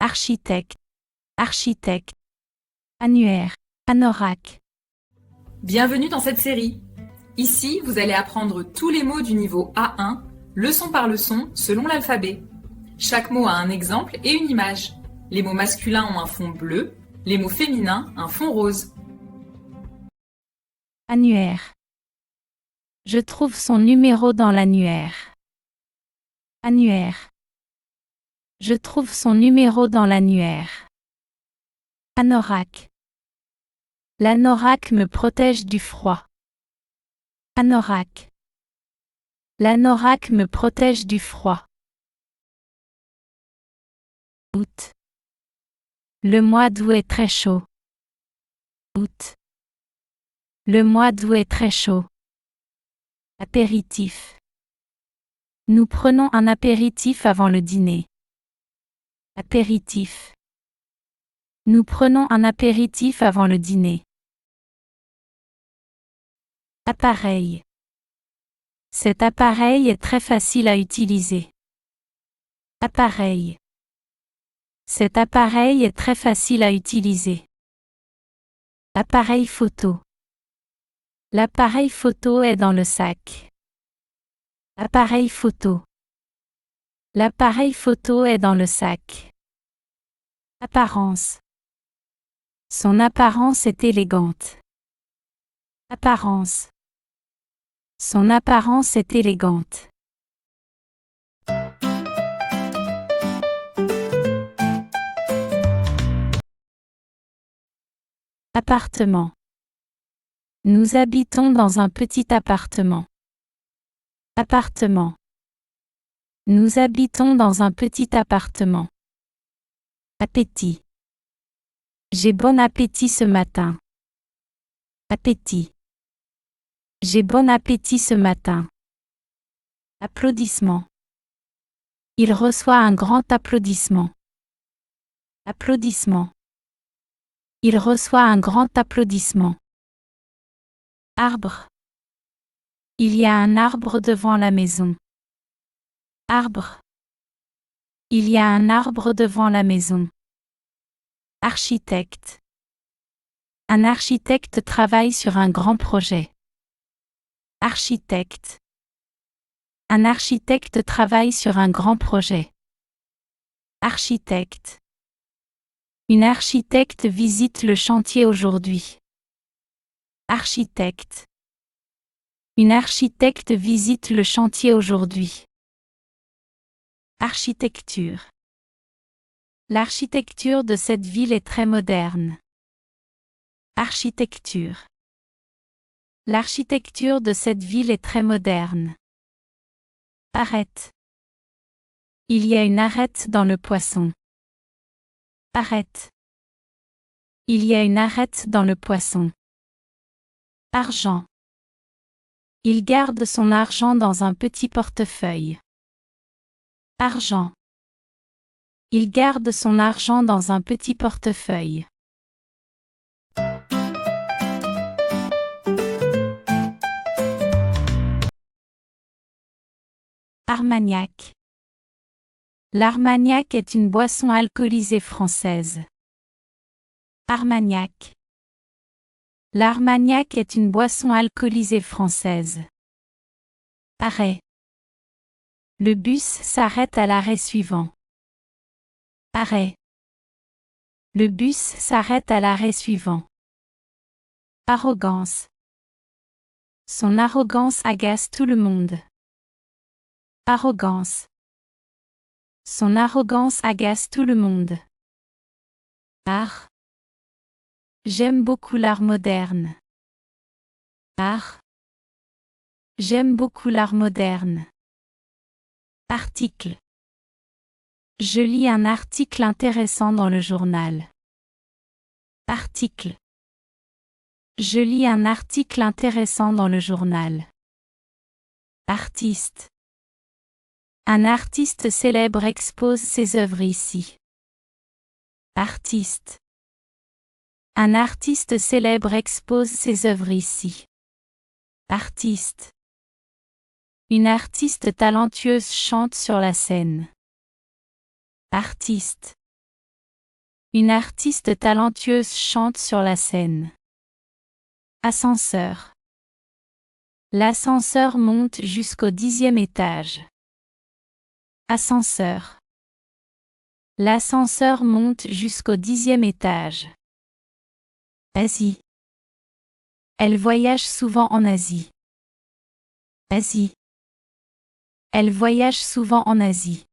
architecte, architecte, annuaire, anorak. Bienvenue dans cette série. Ici, vous allez apprendre tous les mots du niveau A1, leçon par leçon, selon l'alphabet. Chaque mot a un exemple et une image. Les mots masculins ont un fond bleu, les mots féminins un fond rose. Annuaire. Je trouve son numéro dans l'annuaire. Annuaire. Je trouve son numéro dans l'annuaire. Anorak. L'anorak me protège du froid. Anorak. L'anorak me protège du froid. Août. Le mois d'août est très chaud. Août. Le mois d'août est très chaud. Apéritif. Nous prenons un apéritif avant le dîner. Apéritif. Nous prenons un apéritif avant le dîner. Appareil. Cet appareil est très facile à utiliser. Appareil. Cet appareil est très facile à utiliser. Appareil photo. L'appareil photo est dans le sac. Appareil photo. L'appareil photo est dans le sac. Apparence. Son apparence est élégante. Apparence. Son apparence est élégante. Appartement. Nous habitons dans un petit appartement. Appartement. Nous habitons dans un petit appartement. Appétit. J'ai bon appétit ce matin. Appétit. J'ai bon appétit ce matin. Applaudissement. Il reçoit un grand applaudissement. Applaudissement. Il reçoit un grand applaudissement. Arbre. Il y a un arbre devant la maison. Arbre. Il y a un arbre devant la maison. Architecte. Un architecte travaille sur un grand projet. Architecte. Un architecte travaille sur un grand projet. Architecte. Une architecte visite le chantier aujourd'hui. Architecte. Une architecte visite le chantier aujourd'hui. Architecture. L'architecture de cette ville est très moderne. Architecture. L'architecture de cette ville est très moderne. Arrête. Il y a une arête dans le poisson. Arrête. Il y a une arête dans le poisson. Argent. Il garde son argent dans un petit portefeuille. Argent. Il garde son argent dans un petit portefeuille. Armagnac. L'Armagnac est une boisson alcoolisée française. Armagnac. L'Armagnac est une boisson alcoolisée française. Arrêt. Le bus s'arrête à l'arrêt suivant. Arrêt. Le bus s'arrête à l'arrêt suivant. Arrogance. Son arrogance agace tout le monde. Arrogance. Son arrogance agace tout le monde. Art. J'aime beaucoup l'art moderne. Art. J'aime beaucoup l'art moderne. Article. Je lis un article intéressant dans le journal. Article. Je lis un article intéressant dans le journal. Artiste. Un artiste célèbre expose ses œuvres ici. Artiste. Un artiste célèbre expose ses œuvres ici. Artiste. Une artiste talentueuse chante sur la scène. Artiste. Une artiste talentueuse chante sur la scène. Ascenseur. L'ascenseur monte jusqu'au 10e étage. Ascenseur. L'ascenseur monte jusqu'au 10e étage. Asie. Elle voyage souvent en Asie. Asie. Elle voyage souvent en Asie.